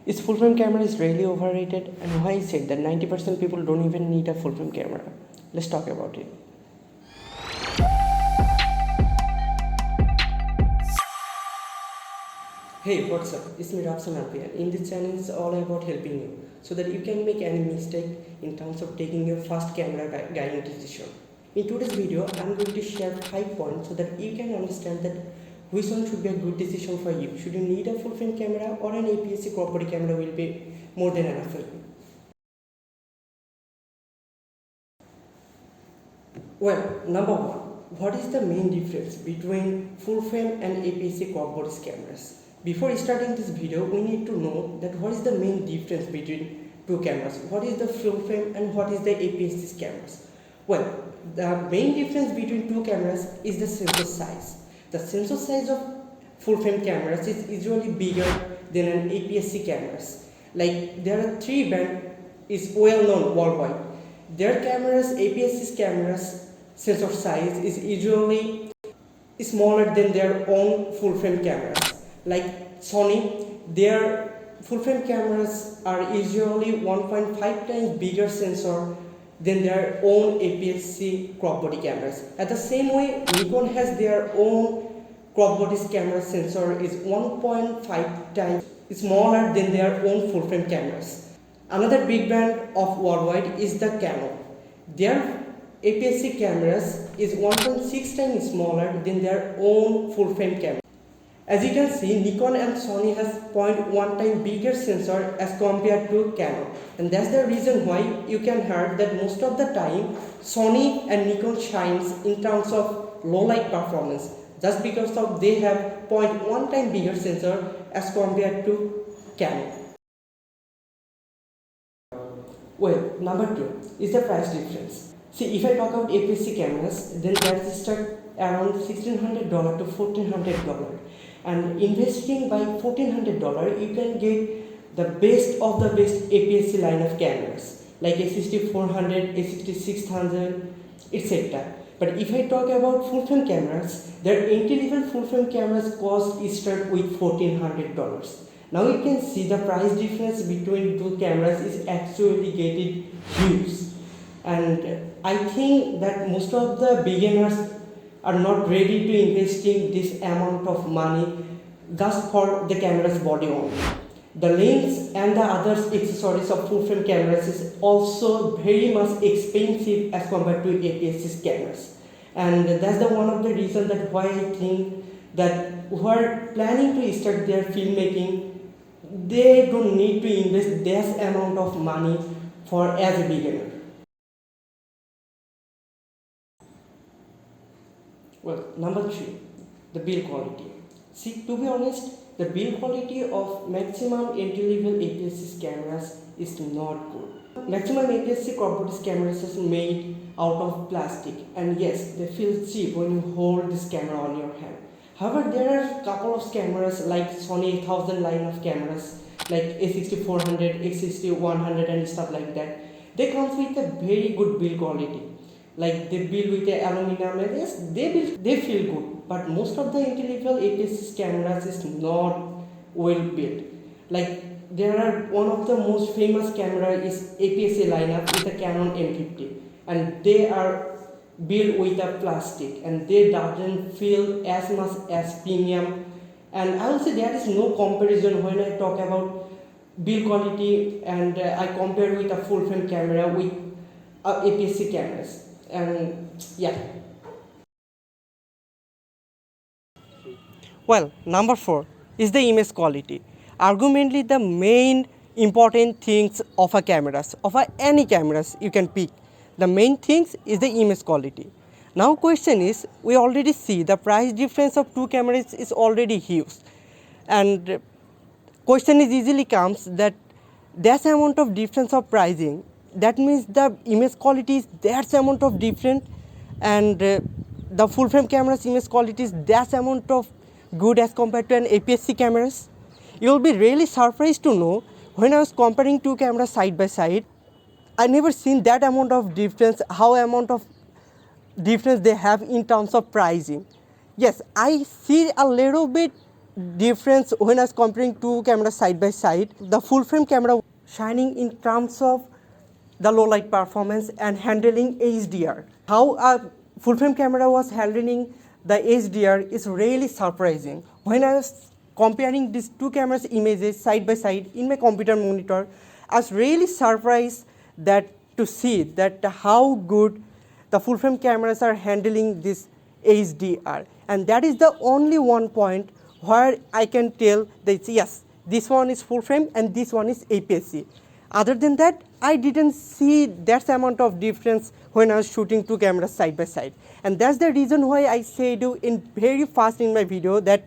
Is full frame camera is really overrated, and why is it that 90% people don't even need a full frame camera? Let's talk about it. Hey, what's up? It's me Rapsan Alpi, and in this channel is all about helping you so that you can make any mistake in terms of taking your first camera guiding decision. In today's video, I'm going to share 5 points so that you can understand that which one should be a good decision for you. Should you need a full frame camera, or an aps-c crop body camera will be more than enough for you? Well, number one, what is the main difference between full frame and aps-c crop body cameras? Before starting this video, we need to know that what is the main difference between two cameras. What is the full frame and what is the aps-c cameras? Well, the main difference between two cameras is the sensor size. The sensor size of full frame cameras is usually bigger than an aps-c cameras. Like there are 3 brands is well known worldwide. Their cameras, aps-c cameras, sensor size is usually smaller than their own full frame cameras. Like Sony, their full frame cameras are usually 1.5 times bigger sensor than their own aps-c crop body cameras. At the same way, Nikon has their own crop body camera sensor is 1.5 times smaller than their own full frame cameras. Another big brand of worldwide is the Canon. Their aps-c cameras is 1.6 times smaller than their own full frame camera. As you can see, Nikon and Sony has 0.1 time bigger sensor as compared to Canon, and that's the reason why you can hear that most of the time Sony and Nikon shines in terms of low light performance, just because of they have 0.1 time bigger sensor as compared to Canon. Well, number 2 is the price difference. See, if I talk about aps-c cameras, then that's start around $1,600 to $1,400, and investing by $1,400 you can get the best of the best aps-c line of cameras like a6400, a6600, etc. But if I talk about full frame cameras, their entry level full frame cameras cost start with $1,400. Now you can see the price difference between two cameras is actually getting huge, and I think that most of the beginners are not ready to investing this amount of money just for the camera's body only. The lens and the other accessories of full frame cameras is also very much expensive as compared to aps-c cameras, and that's the one of the reasons that why I think that who are planning to start their filmmaking, they don't need to invest this amount of money for as a beginner. Well, number 3, the build quality. See, to be honest, the build quality of maximum entry-level aps-c cameras is not good. Maximum aps-c corporate cameras is made out of plastic, and yes, they feel cheap when you hold this camera on your hand. However, there are a couple of cameras like Sony 8000 line of cameras like a6400, a6100 and stuff like that. They come with a very good build quality. Like they build with the aluminum, and yes, they feel good. But most of the entry level aps-c cameras is not well built. Like there are one of the most famous camera is aps-c lineup is the Canon M50, and they are built with a plastic, and they doesn't feel as much as premium. And I will say there is no comparison when I talk about build quality, and I compare with a full frame camera with aps-c cameras. And yeah. Well, number 4 is the image quality. Argumentally, the main important things of a cameras, of any cameras you can pick, the main things is the image quality. Now question is, we already see the price difference of two cameras is already huge, and question is easily comes that amount of difference of pricing, that means the image quality is that amount of different, and the full frame camera's image quality is that amount of good as compared to an aps-c cameras. You will be really surprised to know when I was comparing two cameras side by side, I never seen that amount of difference, how amount of difference they have in terms of pricing. Yes, I see a little bit difference when I was comparing two cameras side by side. The full frame camera shining in terms of the low light performance and handling HDR. How a full frame camera was handling the HDR is really surprising. When I was comparing these two cameras images side by side in my computer monitor, I was really surprised that to see that how good the full frame cameras are handling this HDR, and that is the only one point where I can tell that yes, this one is full frame and this one is aps-c. Other than that, I didn't see that amount of difference when I was shooting two cameras side by side, and that's the reason why I said in very fast in my video that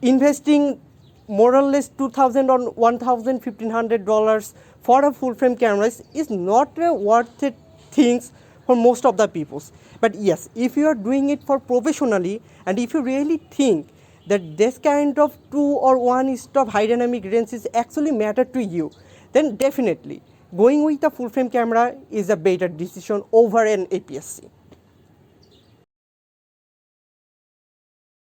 investing more or less $2,000 or $1,000, $1,500 for a full frame cameras is not a worth it things for most of the peoples. But yes, if you are doing it for professionally and if you really think that this kind of 2 or 1 stop high dynamic range is actually matter to you, then definitely going with a full frame camera is a better decision over an aps-c.